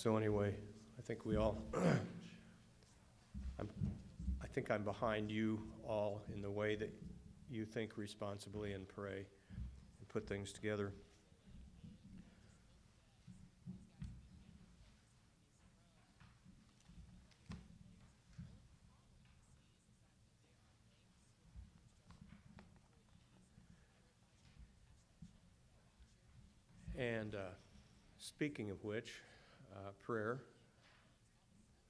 So anyway, I think we all, I think I'm behind you all in the way that you think responsibly and pray and put things together. And speaking of which, prayer.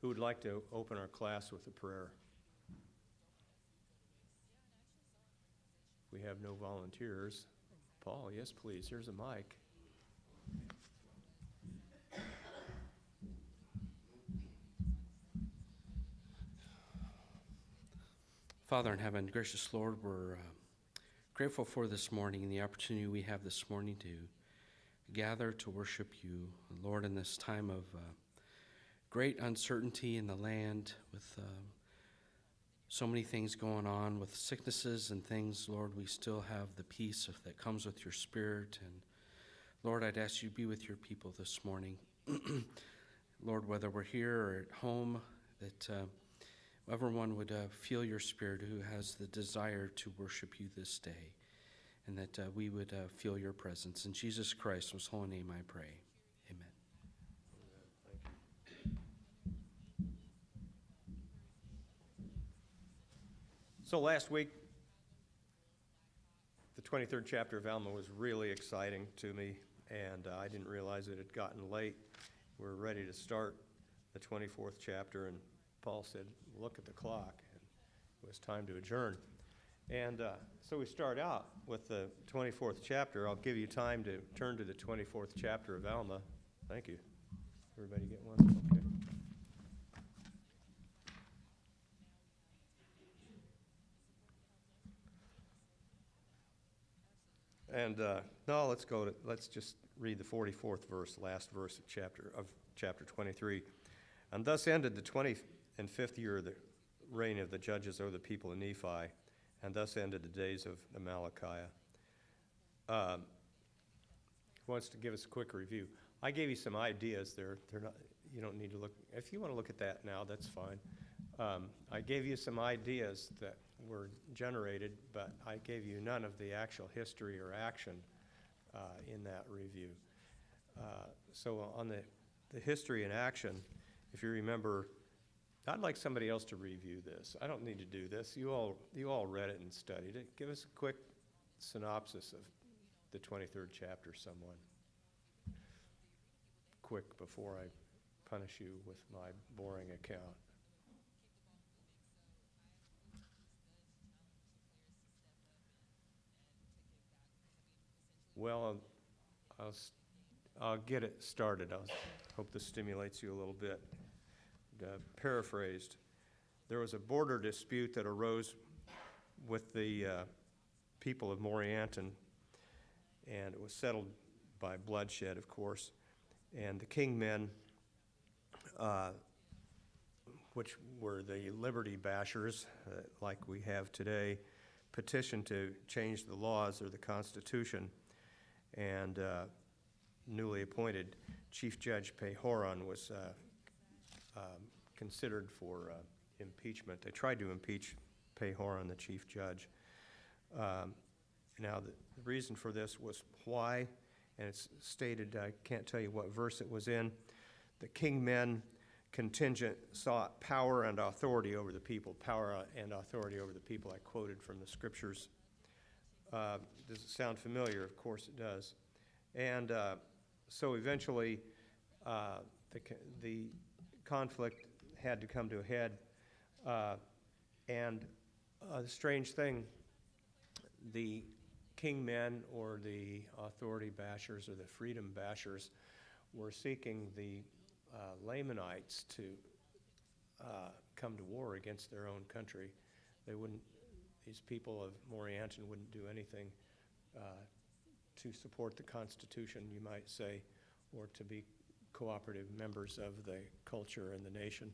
Who would like to open our class with a prayer? We have no volunteers. Paul, yes, please. Here's a mic. Father in heaven, gracious Lord, we're grateful for this morning and the opportunity we have this morning to gather to worship you. Lord, in this time of great uncertainty in the land with so many things going on with sicknesses and things, Lord, we still have the peace that comes with your Spirit. And Lord, I'd ask you to be with your people this morning. Lord, whether we're here or at home, that everyone would feel your Spirit who has the desire to worship you this day, and that we would feel your presence. In Jesus Christ's most holy name I pray. Amen. So last week, the 23rd chapter of Alma was really exciting to me, and I didn't realize it had gotten late. We were ready to start the 24th chapter, and Paul said, look at the clock, and it was time to adjourn. And so we start out with the 24th chapter. I'll give you time to turn to the 24th chapter of Alma. Thank you. Everybody get one? Okay. And no, let's just read the 44th verse, last verse of chapter 23. And thus ended the 25th year of the reign of the judges over the people of Nephi, and thus ended the days of Amalickiah. Who wants to give us a quick review? I gave you some ideas there. They're not. You don't need to look. If you want to look at that now, that's fine. I gave you some ideas that were generated, but I gave you none of the actual history or action in that review. So on the history and action, if you remember, I'd like somebody else to review this. I don't need to do this. You all read it and studied it. Give us a quick synopsis of the 23rd chapter, someone. Quick, before I punish you with my boring account. Well, I'll get it started. I hope this stimulates you a little bit. Paraphrased, there was a border dispute that arose with the people of Morianton, and it was settled by bloodshed, of course. And the kingmen, which were the liberty bashers, like we have today, petitioned to change the laws or the Constitution. And newly appointed Chief Judge Pehoron was considered for impeachment. They tried to impeach Pehoron, the chief judge. Now, the reason for this was why, and it's stated, I can't tell you what verse it was in. The kingmen contingent sought power and authority over the people. Power and authority over the people. I quoted from the scriptures. Does it sound familiar? Of course it does. And so eventually the conflict had to come to a head. And the strange thing, the kingmen or the authority bashers or the freedom bashers were seeking the Lamanites to come to war against their own country. These people of Morianton wouldn't do anything to support the Constitution, you might say, or to be cooperative members of the culture and the nation.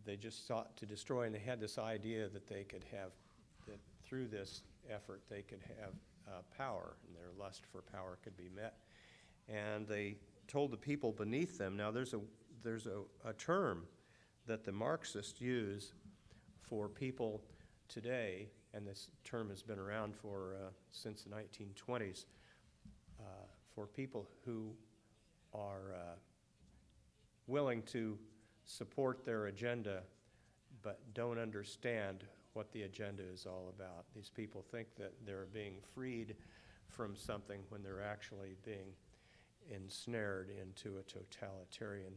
They just sought to destroy, and they had this idea that they could have, that through this effort they could have power, and their lust for power could be met. And they told the people beneath them. Now there's a term that the Marxists use for people today, and this term has been around for since the 1920s, for people who are willing to support their agenda but don't understand what the agenda is all about. These people think that they're being freed from something when they're actually being ensnared into a totalitarian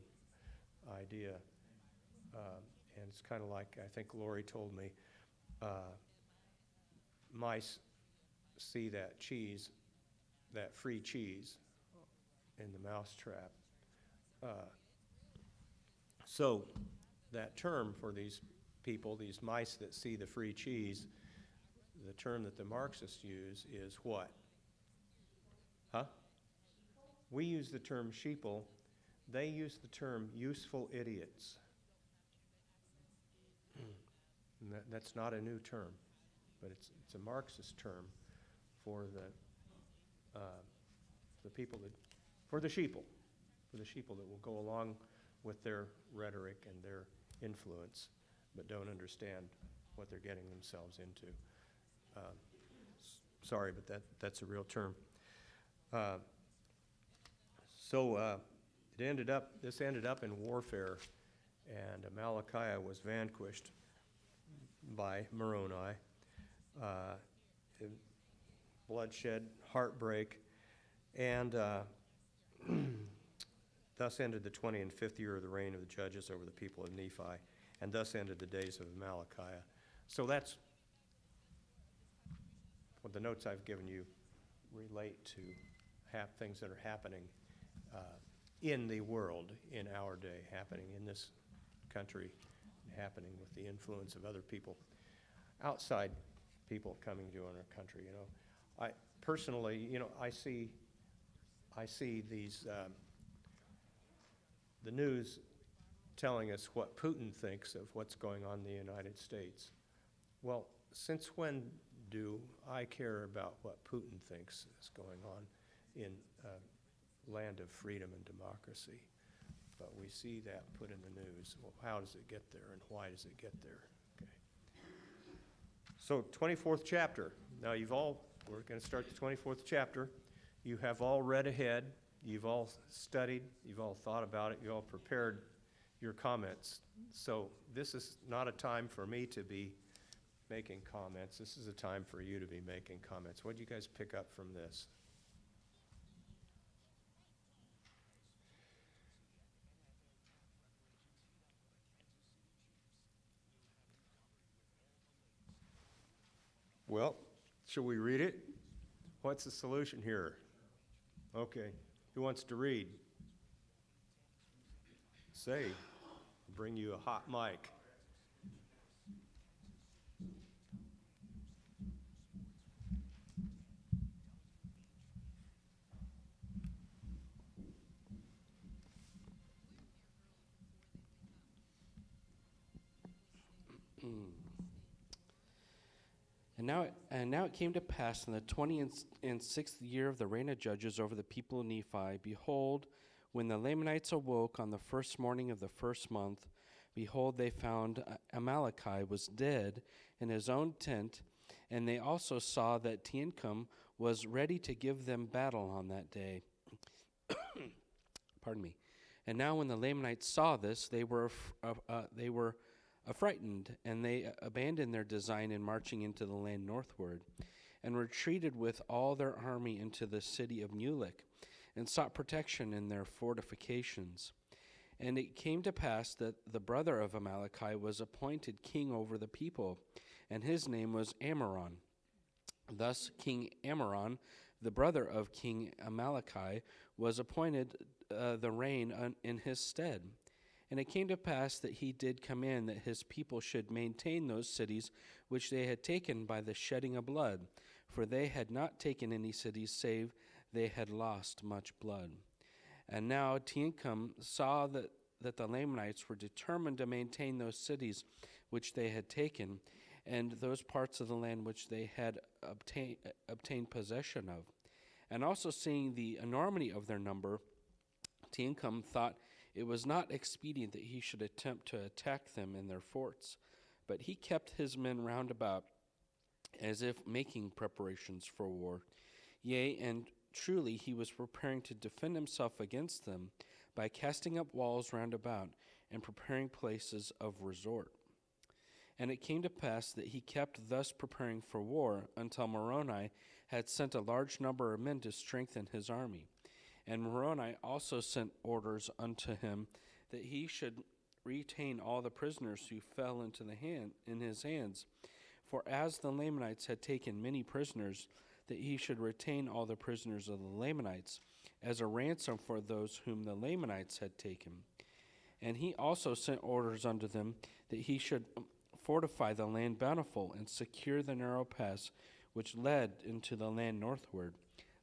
idea. And it's kind of like, I think Lori told me, mice see that cheese, that free cheese in the mousetrap. So that term for these people, these mice that see the free cheese, the term that the Marxists use is what? Huh? We use the term sheeple. They use the term useful idiots. And that's not a new term, but it's a Marxist term for the people that, for the sheeple that will go along with their rhetoric and their influence, but don't understand what they're getting themselves into. Sorry, but that's a real term. This ended up in warfare, and Amalickiah was vanquished by Moroni. Bloodshed, heartbreak, and thus ended the 25th year of the reign of the judges over the people of Nephi, and thus ended the days of Amalickiah. So that's what the notes I've given you relate to things that are happening in the world, in our day, happening in this country, happening with the influence of other people, outside people coming to our country. I personally, I see these the news telling us what Putin thinks of what's going on in the United States. Well, since when do I care about what Putin thinks is going on in a land of freedom and democracy? But we see that put in the news. Well, how does it get there, and why does it get there? Okay. So 24th chapter. Now we're going to start the 24th chapter. You have all read ahead. You've all studied. You've all thought about it. You all prepared your comments. So this is not a time for me to be making comments. This is a time for you to be making comments. What do you guys pick up from this? Well, shall we read it? What's the solution here? Okay. Who wants to read? Say, I'll bring you a hot mic. And now it came to pass in the 26th year of the reign of judges over the people of Nephi, behold, when the Lamanites awoke on the first morning of the first month, behold, they found Amalickiah was dead in his own tent, and they also saw that Teancum was ready to give them battle on that day. Pardon me. And now when the Lamanites saw this, they were affrighted, and they abandoned their design in marching into the land northward, and retreated with all their army into the city of Mulek, and sought protection in their fortifications. And it came to pass that the brother of Amalickiah was appointed king over the people, and his name was Ammoron. Thus King Ammoron, the brother of King Amalickiah, was appointed the reign in his stead. And it came to pass that he did command that his people should maintain those cities which they had taken by the shedding of blood, for they had not taken any cities save they had lost much blood. And now Teancum saw that the Lamanites were determined to maintain those cities which they had taken, and those parts of the land which they had obtained possession of. And also seeing the enormity of their number, Teancum thought it was not expedient that he should attempt to attack them in their forts, but he kept his men round about as if making preparations for war. Yea, and truly he was preparing to defend himself against them by casting up walls round about and preparing places of resort. And it came to pass that he kept thus preparing for war until Moroni had sent a large number of men to strengthen his army. And Moroni also sent orders unto him that he should retain all the prisoners who fell in his hands. For as the Lamanites had taken many prisoners, that he should retain all the prisoners of the Lamanites as a ransom for those whom the Lamanites had taken. And he also sent orders unto them that he should fortify the land Bountiful and secure the narrow pass which led into the land northward,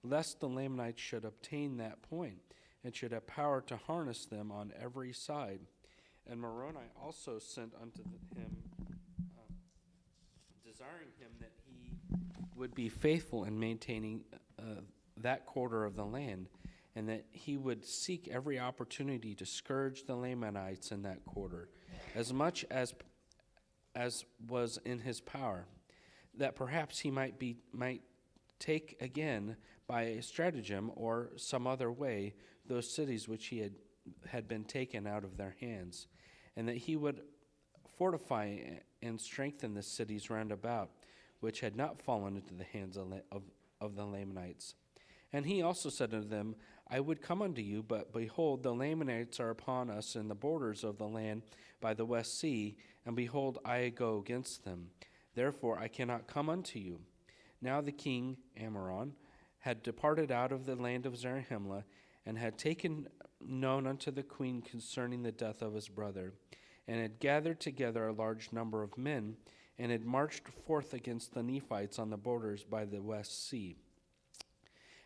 lest the Lamanites should obtain that point and should have power to harness them on every side. And Moroni also sent unto him, desiring him that he would be faithful in maintaining that quarter of the land, and that he would seek every opportunity to scourge the Lamanites in that quarter, as much as was in his power, that perhaps he might take again by a stratagem or some other way those cities which he had been taken out of their hands, and that he would fortify and strengthen the cities round about, which had not fallen into the hands of the Lamanites. And he also said unto them, I would come unto you, but behold, the Lamanites are upon us in the borders of the land by the west sea, and behold, I go against them. Therefore I cannot come unto you. Now the king, Amaron, had departed out of the land of Zarahemla, and had taken known unto the queen concerning the death of his brother, and had gathered together a large number of men, and had marched forth against the Nephites on the borders by the west sea.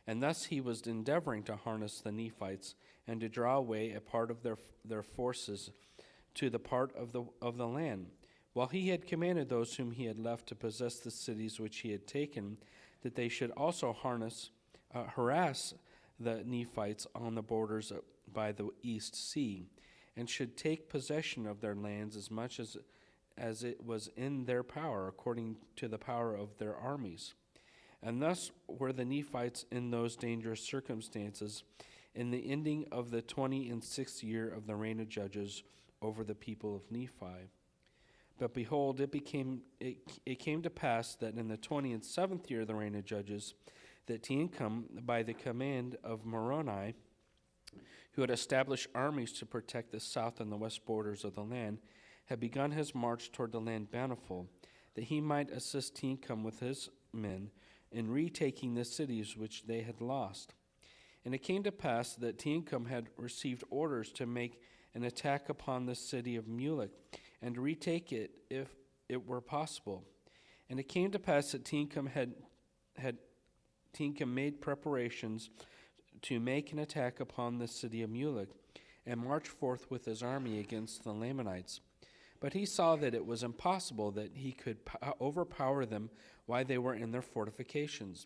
And thus he was endeavoring to harness the Nephites, and to draw away a part of their forces to the part of the land, while he had commanded those whom he had left to possess the cities which he had taken, that they should also harass the Nephites on the borders by the east sea, and should take possession of their lands as much as it was in their power, according to the power of their armies. And thus were the Nephites in those dangerous circumstances in the ending of the 26th year of the reign of Judges over the people of Nephi. But behold, it came to pass that in the 27th year of the reign of Judges, that Teancum, by the command of Moroni, who had established armies to protect the south and the west borders of the land, had begun his march toward the land Bountiful, that he might assist Teancum with his men in retaking the cities which they had lost. And it came to pass that Teancum had received orders to make an attack upon the city of Mulek, and to retake it if it were possible. And it came to pass that Teancum made preparations to make an attack upon the city of Mulek, and marched forth with his army against the Lamanites. But he saw that it was impossible that he could overpower them while they were in their fortifications.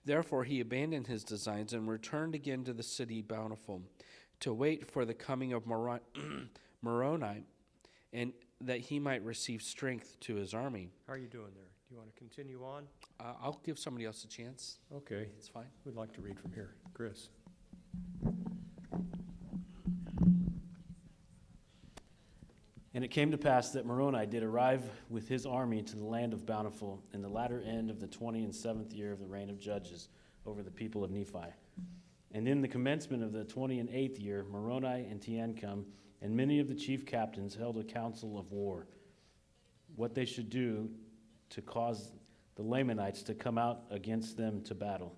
Therefore he abandoned his designs and returned again to the city Bountiful, to wait for the coming of Moroni, and that he might receive strength to his army. How are you doing there? Do you want to continue on? I'll give somebody else a chance. Okay. It's fine. We'd like to read from here. Chris. And it came to pass that Moroni did arrive with his army to the land of Bountiful in the latter end of the 27th year of the reign of Judges over the people of Nephi. And in the commencement of the 28th year, Moroni and Teancum and many of the chief captains held a council of war, what they should do to cause the Lamanites to come out against them to battle,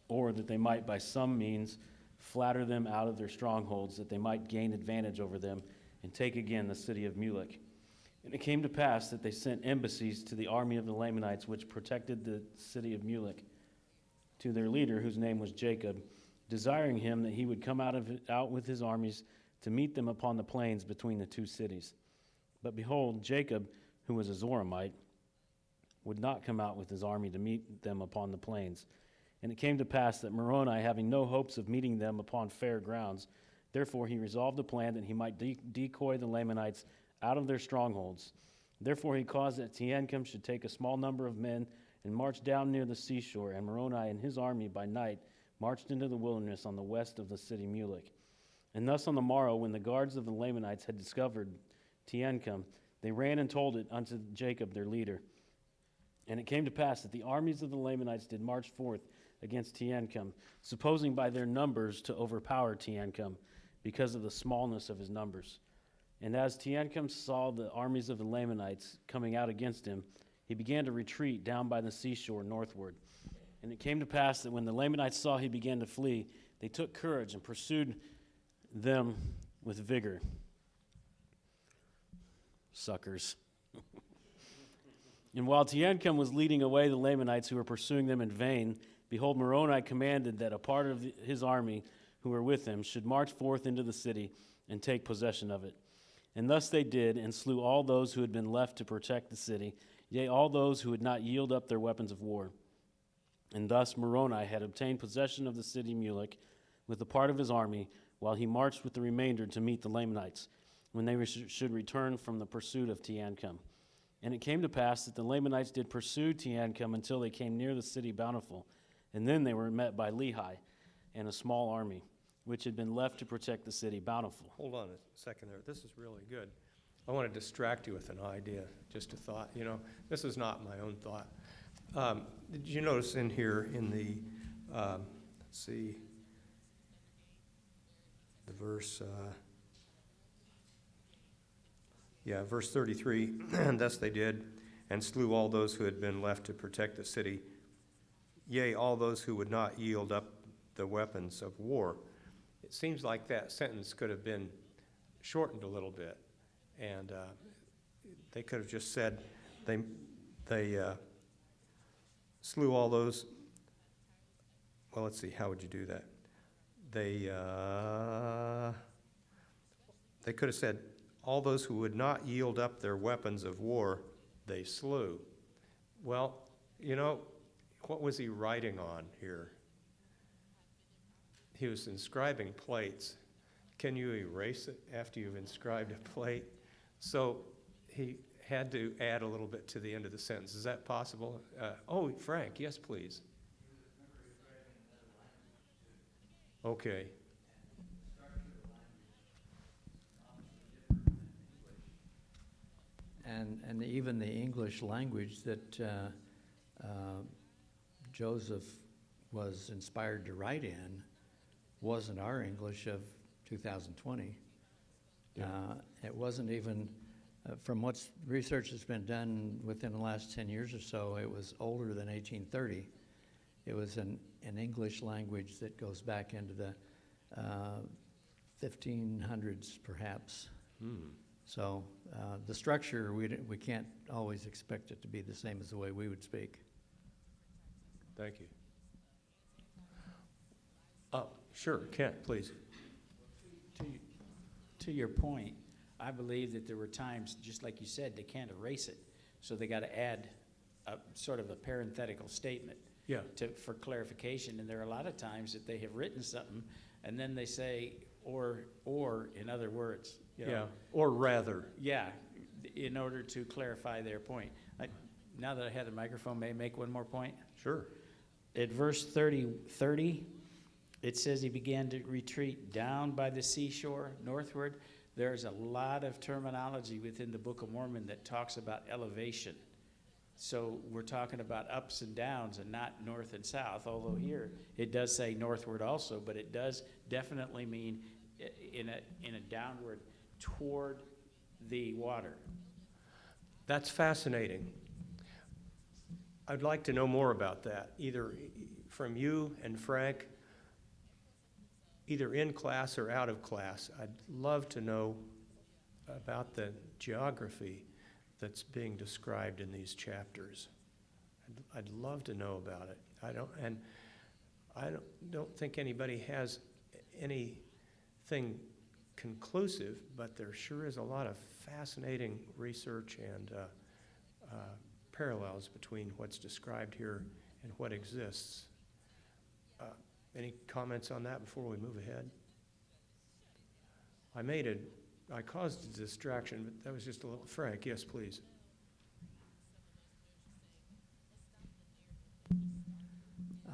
or that they might by some means flatter them out of their strongholds, that they might gain advantage over them and take again the city of Mulek. And it came to pass that they sent embassies to the army of the Lamanites, which protected the city of Mulek, to their leader, whose name was Jacob, desiring him that he would come out with his armies to meet them upon the plains between the two cities. But behold, Jacob, who was a Zoramite, would not come out with his army to meet them upon the plains. And it came to pass that Moroni, having no hopes of meeting them upon fair grounds, therefore he resolved a plan that he might decoy the Lamanites out of their strongholds. Therefore he caused that Teancum should take a small number of men and march down near the seashore, and Moroni and his army by night marched into the wilderness on the west of the city Mulek. And thus on the morrow, when the guards of the Lamanites had discovered Teancum, they ran and told it unto Jacob their leader. And it came to pass that the armies of the Lamanites did march forth against Teancum, supposing by their numbers to overpower Teancum, because of the smallness of his numbers. And as Teancum saw the armies of the Lamanites coming out against him, he began to retreat down by the seashore northward. And it came to pass that when the Lamanites saw he began to flee, they took courage and pursued them with vigor. Suckers. And while Teancum was leading away the Lamanites who were pursuing them in vain, behold, Moroni commanded that a part of his army who were with him should march forth into the city and take possession of it. And thus they did, and slew all those who had been left to protect the city, yea, all those who would not yield up their weapons of war. And thus Moroni had obtained possession of the city Mulek with a part of his army, while he marched with the remainder to meet the Lamanites, when they should return from the pursuit of Teancum. And it came to pass that the Lamanites did pursue Teancum until they came near the city Bountiful, and then they were met by Lehi and a small army, which had been left to protect the city Bountiful. Hold on a second there. This is really good. I want to distract you with an idea, just a thought. You know, this is not my own thought. Did you notice in here in the, let's see, the verse, verse 33, and thus they did, and slew all those who had been left to protect the city, yea, all those who would not yield up the weapons of war. It seems like that sentence could have been shortened a little bit, and they could have just said they slew all those. Well, let's see, how would you do that? They could have said, all those who would not yield up their weapons of war, they slew. Well, you know, what was he writing on here? He was inscribing plates. Can you erase it after you've inscribed a plate? So he had to add a little bit to the end of the sentence. Is that possible? Frank, yes, please. Okay. And even the English language that Joseph was inspired to write in wasn't our English of 2020. Yeah. It wasn't even, from what research has been done within the last 10 years or so, it was older than 1830. It was an English language that goes back into the 1500s, perhaps. So the structure, we can't always expect it to be the same as the way we would speak. Thank you. Oh, sure, Kent, please. To your point, I believe that there were times, just like you said, they can't erase it. So they got to add a sort of a parenthetical statement for clarification. And there are a lot of times that they have written something and then they say, or in other words. You know, Yeah, or rather. Yeah, in order to clarify their point. Now that I have the microphone, may I make one more point? Sure. At verse 30, it says he began to retreat down by the seashore northward. There's a lot of terminology within the Book of Mormon that talks about elevation. So we're talking about ups and downs and not north and south, although here it does say northward also, but it does definitely mean in a downward toward the water. That's fascinating. I'd like to know more about that, either from you and Frank, either in class or out of class. I'd love to know about the geography that's being described in these chapters. I'd love to know about it. I don't think anybody has anything conclusive, but there sure is a lot of fascinating research and parallels between what's described here and what exists. Any comments on that before we move ahead? I caused a distraction, but that was just a little. Frank, yes, please.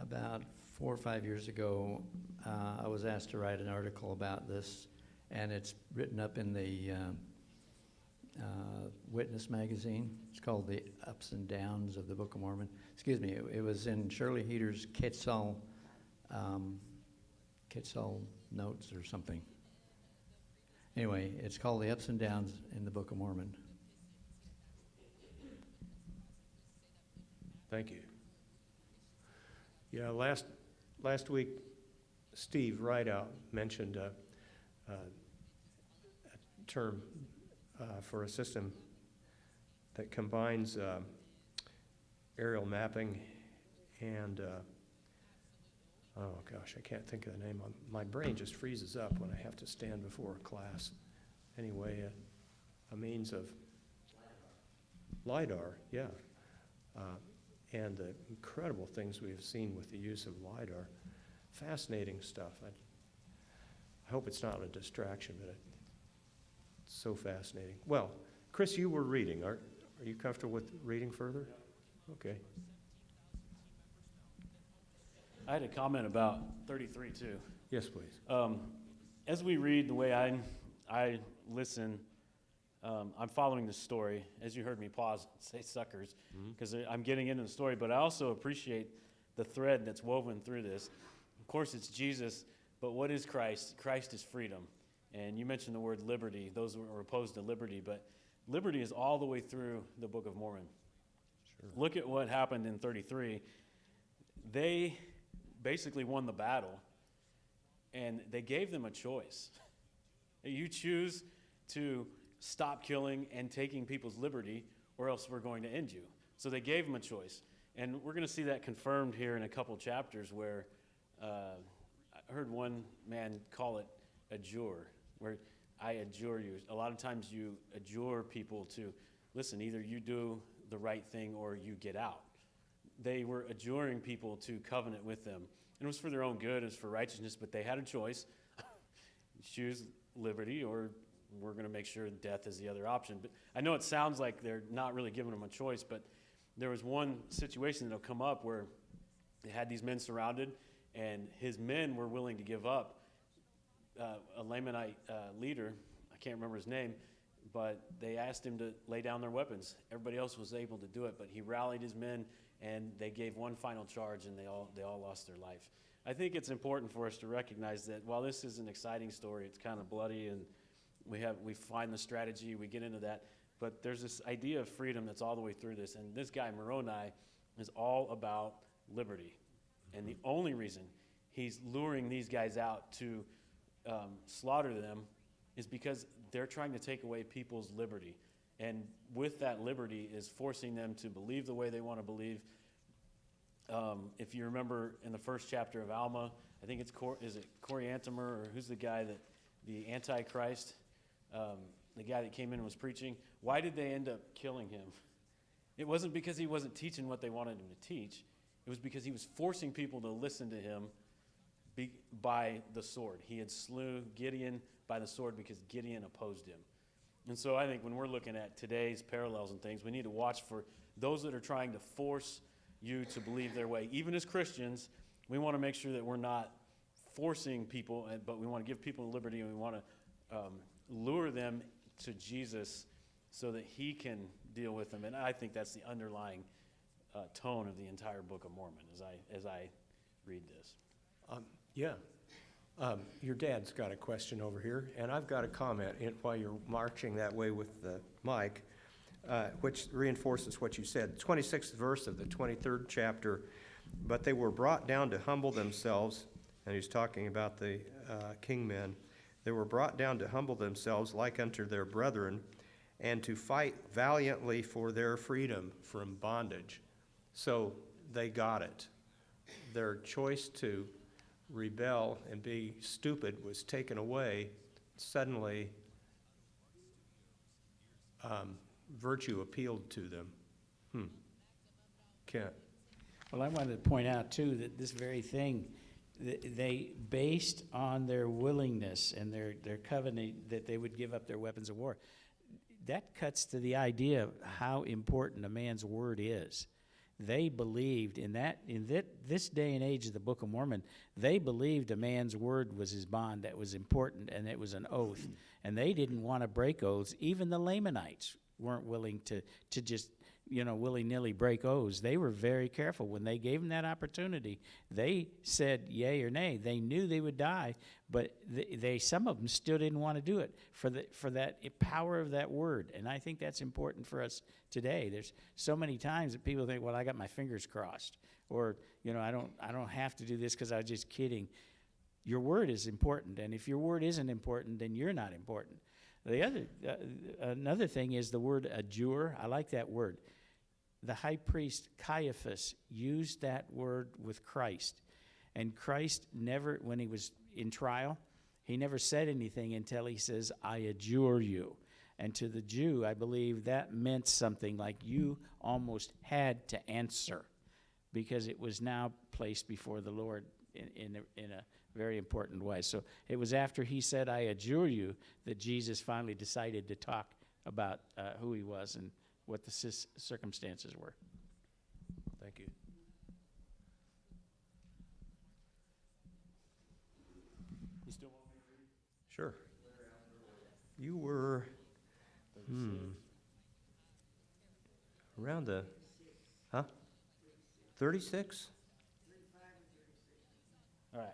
About 4 or 5 years ago, I was asked to write an article about this, and it's written up in the Witness magazine. It's called The Ups and Downs of the Book of Mormon. Excuse me, it was in Shirley Heater's Quetzal Notes or something. Anyway, it's called The Ups and Downs in the Book of Mormon. Thank you. Yeah, last week, Steve Rideout mentioned a term for a system that combines aerial mapping and, oh gosh, I can't think of the name. My brain just freezes up when I have to stand before a class. Anyway, a means of LIDAR, yeah. And the incredible things we have seen with the use of LIDAR. Fascinating stuff. I hope it's not a distraction, but it's so fascinating. Well, Chris, you were reading. Are you comfortable with reading further? Okay. I had a comment about 33 too. Yes, please. As we read, the way I listen, I'm following the story. As you heard me pause, say suckers, because I'm getting into the story, but I also appreciate the thread that's woven through this. Of course, it's Jesus, but what is Christ? Christ is freedom. And you mentioned the word liberty. Those who are opposed to liberty, but liberty is all the way through the Book of Mormon. Sure. Look at what happened in 33. They basically won the battle, and they gave them a choice. You choose to stop killing and taking people's liberty, or else we're going to end you. So they gave them a choice. And we're going to see that confirmed here in a couple chapters where I heard one man call it adjure, where I adjure you. A lot of times you adjure people to, listen, either you do the right thing or you get out. They were adjuring people to covenant with them. And it was for their own good, it was for righteousness, but they had a choice. Choose liberty, or we're going to make sure death is the other option. But I know it sounds like they're not really giving them a choice, but there was one situation that'll come up where they had these men surrounded, and his men were willing to give up. A Lamanite leader, I can't remember his name, but they asked him to lay down their weapons. Everybody else was able to do it, but he rallied his men, and they gave one final charge, and they all lost their life. I think it's important for us to recognize that while this is an exciting story, it's kind of bloody, and we find the strategy, we get into that, but there's this idea of freedom that's all the way through this, and this guy, Moroni, is all about liberty. And the only reason he's luring these guys out to slaughter them is because they're trying to take away people's liberty. And with that liberty is forcing them to believe the way they want to believe. If you remember in the first chapter of Alma, I think it's Coriantimer, or who's the guy that, the Antichrist, the guy that came in and was preaching. Why did they end up killing him? It wasn't because he wasn't teaching what they wanted him to teach. It was because he was forcing people to listen to him by the sword. He had slew Gideon by the sword because Gideon opposed him. And so I think when we're looking at today's parallels and things, we need to watch for those that are trying to force you to believe their way. Even as Christians, we want to make sure that we're not forcing people, but we want to give people liberty, and we want to lure them to Jesus so that he can deal with them. And I think that's the underlying tone of the entire Book of Mormon as I read this. Your dad's got a question over here, and I've got a comment while you're marching that way with the mic, which reinforces what you said. 26th verse of the 23rd chapter, but they were brought down to humble themselves, and he's talking about the king men. They were brought down to humble themselves like unto their brethren, and to fight valiantly for their freedom from bondage. So they got it. Their choice to rebel and be stupid was taken away. Suddenly, virtue appealed to them. Kent. Well, I wanted to point out, too, that this very thing they based on their willingness and their covenant that they would give up their weapons of war. That cuts to the idea of how important a man's word is. They believed this day and age of the Book of Mormon, they believed a man's word was his bond, that was important, and it was an oath. And they didn't want to break oaths. Even the Lamanites weren't willing to just, willy-nilly break oaths. They were very careful. When they gave them that opportunity, they said yay or nay. They knew they would die, but some of them still didn't want to do it for that power of that word. And I think that's important for us today. There's so many times that people think, well, I got my fingers crossed, or I don't have to do this because I was just kidding. Your word is important, and if your word isn't important, then you're not important. Another thing is the word adjure. I like that word. The high priest Caiaphas used that word with Christ. And Christ never, when he was in trial, he never said anything until he says, I adjure you. And to the Jew, I believe that meant something like you almost had to answer, because it was now placed before the Lord in a very important way. So it was after he said, I adjure you, that Jesus finally decided to talk about who he was and what the circumstances were. Thank you. You still want me to read? Sure. You were around the 36? All right.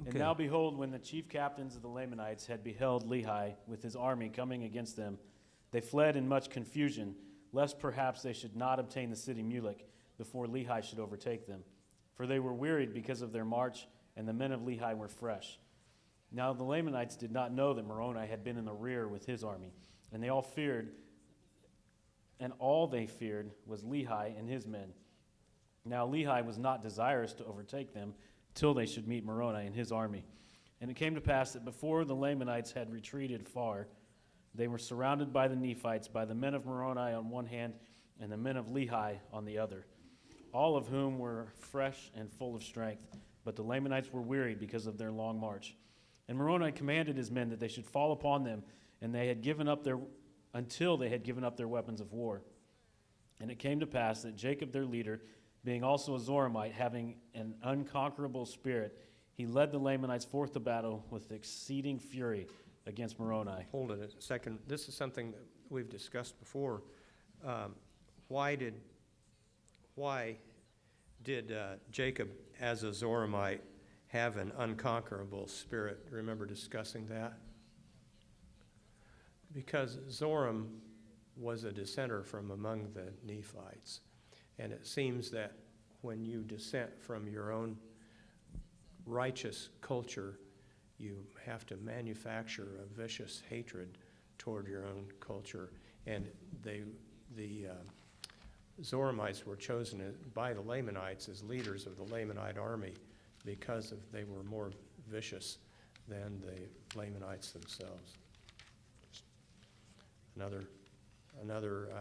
Okay. And now behold, when the chief captains of the Lamanites had beheld Lehi with his army coming against them, they fled in much confusion, lest perhaps they should not obtain the city Mulek before Lehi should overtake them. For they were wearied because of their march, and the men of Lehi were fresh. Now the Lamanites did not know that Moroni had been in the rear with his army, and they all feared, and all they feared was Lehi and his men. Now Lehi was not desirous to overtake them till they should meet Moroni and his army. And it came to pass that before the Lamanites had retreated far, they were surrounded by the Nephites, by the men of Moroni on one hand, and the men of Lehi on the other, all of whom were fresh and full of strength. But the Lamanites were wearied because of their long march. And Moroni commanded his men that they should fall upon them, and they had given up until they had given up their weapons of war. And it came to pass that Jacob their leader, being also a Zoramite, having an unconquerable spirit, he led the Lamanites forth to battle with exceeding fury against Moroni. Hold it a second. This is something that we've discussed before. Why did Jacob, as a Zoramite, have an unconquerable spirit? Remember discussing that? Because Zoram was a dissenter from among the Nephites. And it seems that when you dissent from your own righteous culture, you have to manufacture a vicious hatred toward your own culture. And the Zoramites were chosen by the Lamanites as leaders of the Lamanite army because they were more vicious than the Lamanites themselves. Another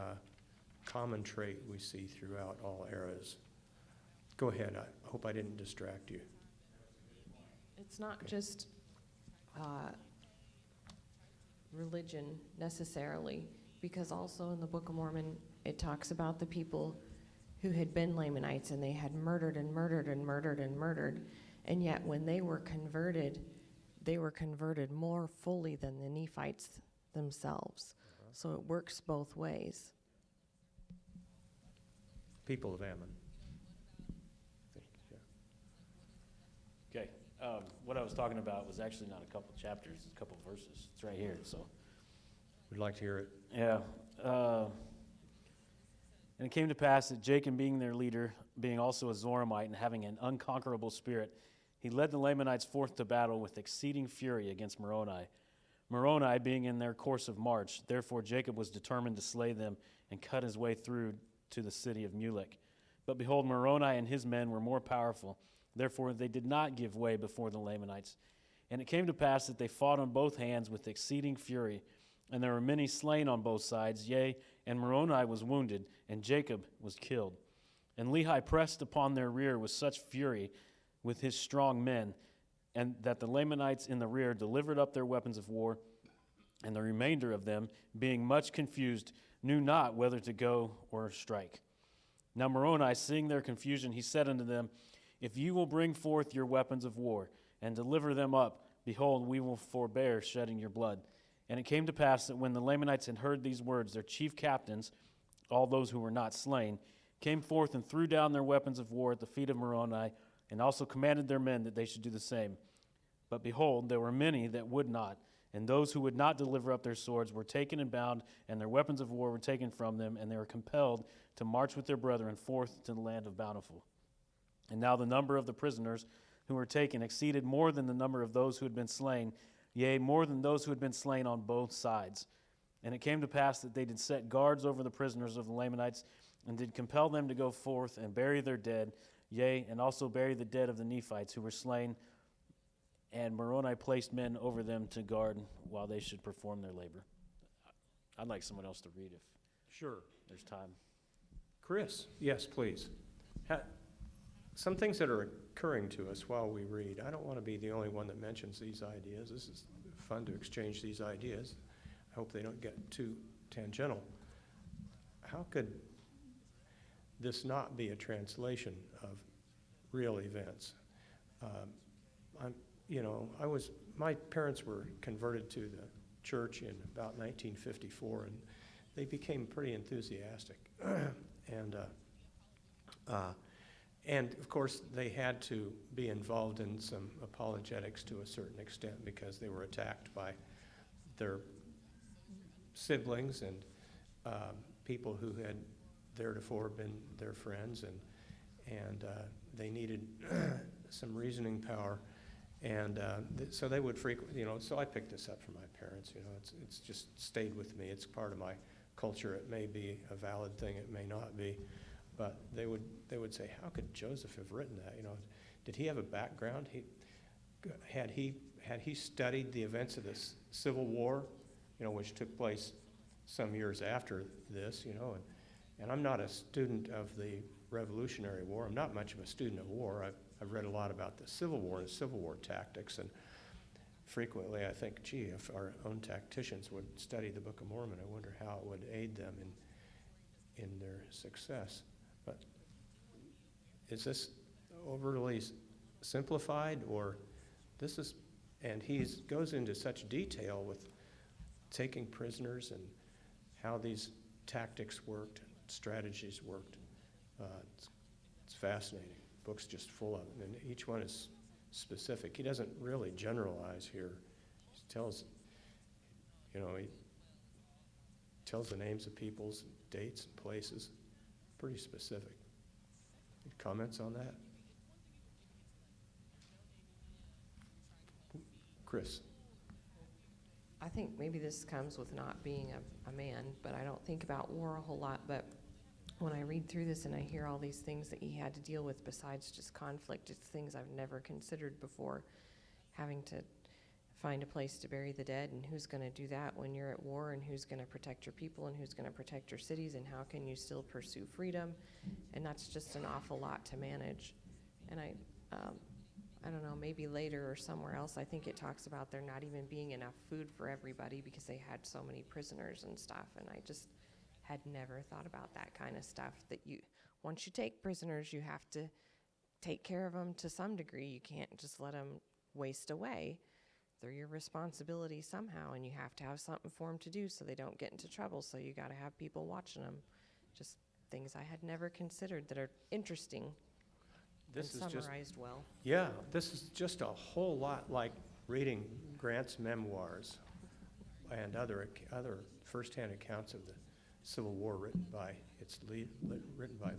common trait we see throughout all eras. Go ahead. I hope I didn't distract you. It's not Okay. just religion necessarily, because also in the Book of Mormon it talks about the people who had been Lamanites and they had murdered and murdered and murdered and murdered, and yet when they were converted more fully than the Nephites themselves. So it works both ways. People of Ammon. Okay. What I was talking about was actually not a couple chapters, it's a couple verses. It's right here, so. We'd like to hear it. Yeah. And it came to pass that Jacob, being their leader, being also a Zoramite and having an unconquerable spirit, he led the Lamanites forth to battle with exceeding fury against Moroni. Moroni being in their course of march, therefore Jacob was determined to slay them and cut his way through to the city of Mulek. But behold, Moroni and his men were more powerful. Therefore they did not give way before the Lamanites. And it came to pass that they fought on both hands with exceeding fury. And there were many slain on both sides, yea, and Moroni was wounded, and Jacob was killed. And Lehi pressed upon their rear with such fury with his strong men, and that the Lamanites in the rear delivered up their weapons of war, and the remainder of them, being much confused, knew not whether to go or strike. Now Moroni, seeing their confusion, he said unto them, If you will bring forth your weapons of war, and deliver them up, behold, we will forbear shedding your blood. And it came to pass that when the Lamanites had heard these words, their chief captains, all those who were not slain, came forth and threw down their weapons of war at the feet of Moroni, and also commanded their men that they should do the same. But behold, there were many that would not, and those who would not deliver up their swords were taken and bound, and their weapons of war were taken from them, and they were compelled to march with their brethren forth to the land of Bountiful. And now the number of the prisoners who were taken exceeded more than the number of those who had been slain, yea, more than those who had been slain on both sides. And it came to pass that they did set guards over the prisoners of the Lamanites, and did compel them to go forth and bury their dead, yea, and also bury the dead of the Nephites who were slain. And Moroni placed men over them to guard while they should perform their labor. I'd like someone else to read if Sure. there's time. Chris? Yes, please. Some things that are occurring to us while we read. I don't want to be the only one that mentions these ideas. This is fun to exchange these ideas. I hope they don't get too tangential. How could this not be a translation of real events? My parents were converted to the church in about 1954, and they became pretty enthusiastic. And of course, they had to be involved in some apologetics to a certain extent because they were attacked by their siblings and people who had theretofore been their friends, and they needed some reasoning power. And so they would frequently, so I picked this up from my parents. It's just stayed with me. It's part of my culture. It may be a valid thing, it may not be, but they would say, how could Joseph have written that? Did he have a background? Had he studied the events of the Civil War, which took place some years after this, and I'm not a student of the Revolutionary War. I'm not much of a student of war. I've read a lot about the Civil War and Civil War tactics, and frequently I think, gee, if our own tacticians would study the Book of Mormon, I wonder how it would aid them in their success. But is this overly simplified, or this is, and he goes into such detail with taking prisoners and how these tactics worked, strategies worked. It's fascinating. The book's just full of it, and each one is specific. He doesn't really generalize here. He tells the names of peoples, dates, and places. Pretty specific. Any comments on that? Chris? I think maybe this comes with not being a man, but I don't think about war a whole lot. But when I read through this and I hear all these things that he had to deal with besides just conflict, it's things I've never considered before. Having to find a place to bury the dead, and who's going to do that when you're at war, and who's going to protect your people, and who's going to protect your cities, and how can you still pursue freedom? And that's just an awful lot to manage. And I don't know, maybe later or somewhere else, I think it talks about there not even being enough food for everybody because they had so many prisoners and stuff. And I just had never thought about that kind of stuff, that once you take prisoners, you have to take care of them to some degree. You can't just let them waste away. They're your responsibility somehow, and you have to have something for them to do so they don't get into trouble. So you got to have people watching them. Just things I had never considered that are interesting. This and is just, summarized well. yeah, this is just a whole lot like reading Grant's memoirs and other firsthand accounts of the Civil War written by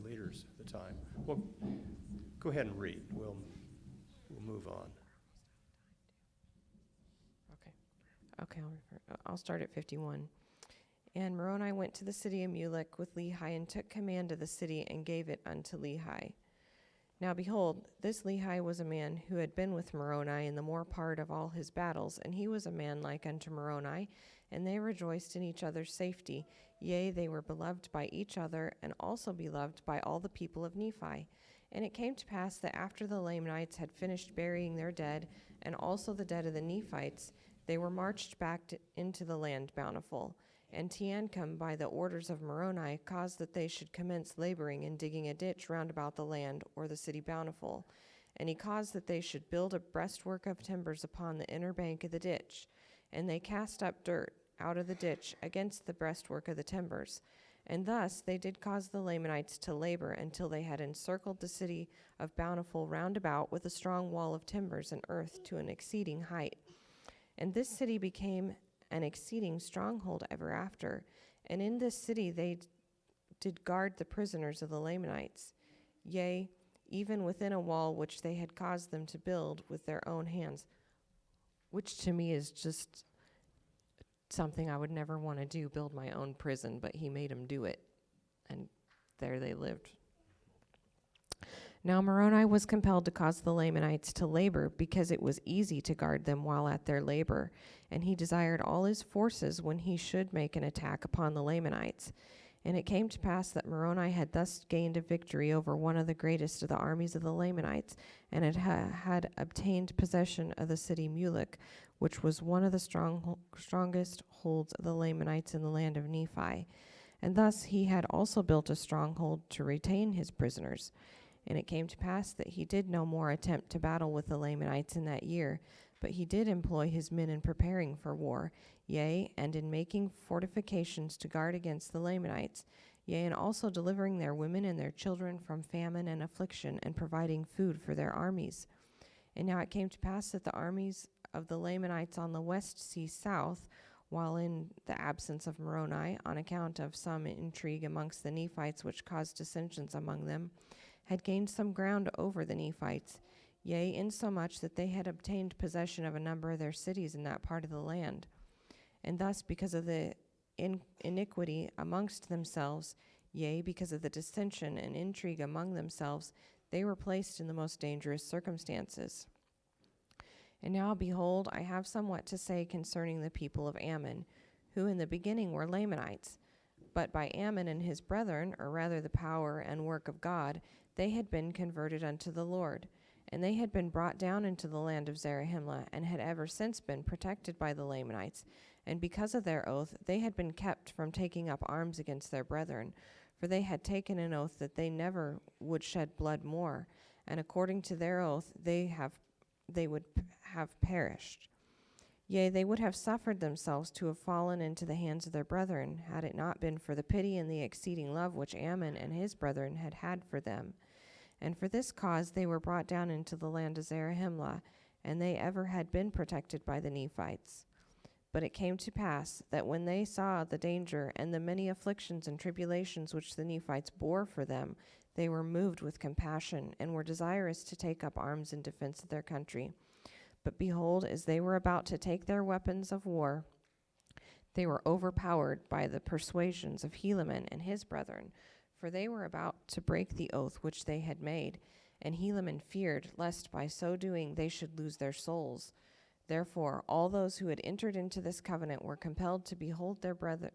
leaders at the time. Well, go ahead and read. We'll move on. Okay, I'll start at 51. And Moroni went to the city of Mulek with Lehi, and took command of the city, and gave it unto Lehi. Now behold, this Lehi was a man who had been with Moroni in the more part of all his battles, and he was a man like unto Moroni, and they rejoiced in each other's safety. Yea, they were beloved by each other, and also beloved by all the people of Nephi. And it came to pass that after the Lamanites had finished burying their dead, and also the dead of the Nephites, they were marched back into the land bountiful. And Teancum, by the orders of Moroni, caused that they should commence laboring in digging a ditch round about the land, or the city bountiful. And he caused that they should build a breastwork of timbers upon the inner bank of the ditch. And they cast up dirt out of the ditch against the breastwork of the timbers. And thus they did cause the Lamanites to labor until they had encircled the city of Bountiful round about with a strong wall of timbers and earth to an exceeding height. And this city became an exceeding stronghold ever after. And in this city they did guard the prisoners of the Lamanites, yea, even within a wall which they had caused them to build with their own hands, which to me is just something I would never want to do, build my own prison, but he made them do it, and there they lived. Now Moroni was compelled to cause the Lamanites to labor, because it was easy to guard them while at their labor, and he desired all his forces when he should make an attack upon the Lamanites. And it came to pass that Moroni had thus gained a victory over one of the greatest of the armies of the Lamanites, and it had obtained possession of the city Mulek, which was one of the strongest holds of the Lamanites in the land of Nephi. And thus he had also built a stronghold to retain his prisoners. And it came to pass that he did no more attempt to battle with the Lamanites in that year, but he did employ his men in preparing for war, yea, and in making fortifications to guard against the Lamanites, yea, and also delivering their women and their children from famine and affliction, and providing food for their armies. And now it came to pass that the armies of the Lamanites on the west sea south, while in the absence of Moroni, on account of some intrigue amongst the Nephites which caused dissensions among them, had gained some ground over the Nephites, yea, insomuch that they had obtained possession of a number of their cities in that part of the land. And thus, because of the iniquity amongst themselves, yea, because of the dissension and intrigue among themselves, they were placed in the most dangerous circumstances. And now, behold, I have somewhat to say concerning the people of Ammon, who in the beginning were Lamanites. But by Ammon and his brethren, or rather the power and work of God, they had been converted unto the Lord. And they had been brought down into the land of Zarahemla, and had ever since been protected by the Lamanites. And because of their oath, they had been kept from taking up arms against their brethren, for they had taken an oath that they never would shed blood more. And according to their oath, they would have perished. Yea, they would have suffered themselves to have fallen into the hands of their brethren, had it not been for the pity and the exceeding love which Ammon and his brethren had had for them. And for this cause they were brought down into the land of Zarahemla, and they ever had been protected by the Nephites. But it came to pass that when they saw the danger and the many afflictions and tribulations which the Nephites bore for them, they were moved with compassion, and were desirous to take up arms in defense of their country. But behold, as they were about to take their weapons of war, they were overpowered by the persuasions of Helaman and his brethren, for they were about to break the oath which they had made, and Helaman feared lest by so doing they should lose their souls. Therefore all those who had entered into this covenant were compelled to behold their brethren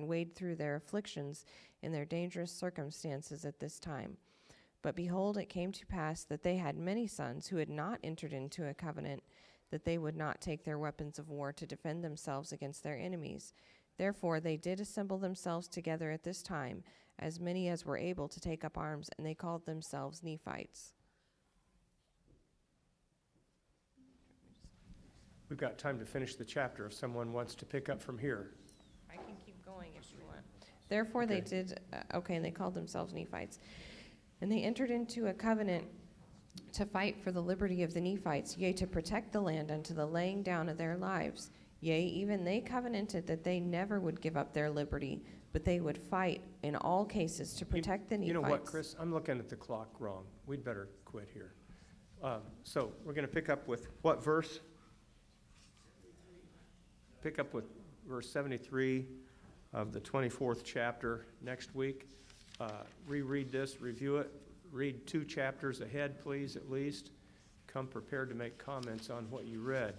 wade through their afflictions in their dangerous circumstances at this time. But behold, it came to pass that they had many sons who had not entered into a covenant, that they would not take their weapons of war to defend themselves against their enemies. Therefore they did assemble themselves together at this time, as many as were able to take up arms, and they called themselves Nephites. We've got time to finish the chapter if someone wants to pick up from here. I can keep going if you want. Therefore they did, and they called themselves Nephites. And they entered into a covenant to fight for the liberty of the Nephites, yea, to protect the land unto the laying down of their lives. Yea, even they covenanted that they never would give up their liberty, but they would fight in all cases to protect the Nephites. You know what, Chris? I'm looking at the clock wrong. We'd better quit here. So we're going to pick up with what verse? Pick up with verse 73 of the 24th chapter next week. Reread this, review it, read 2 chapters ahead, please, at least. Come prepared to make comments on what you read.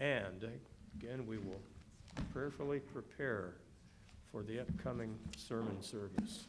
And again, we will prayerfully prepare for the upcoming sermon service.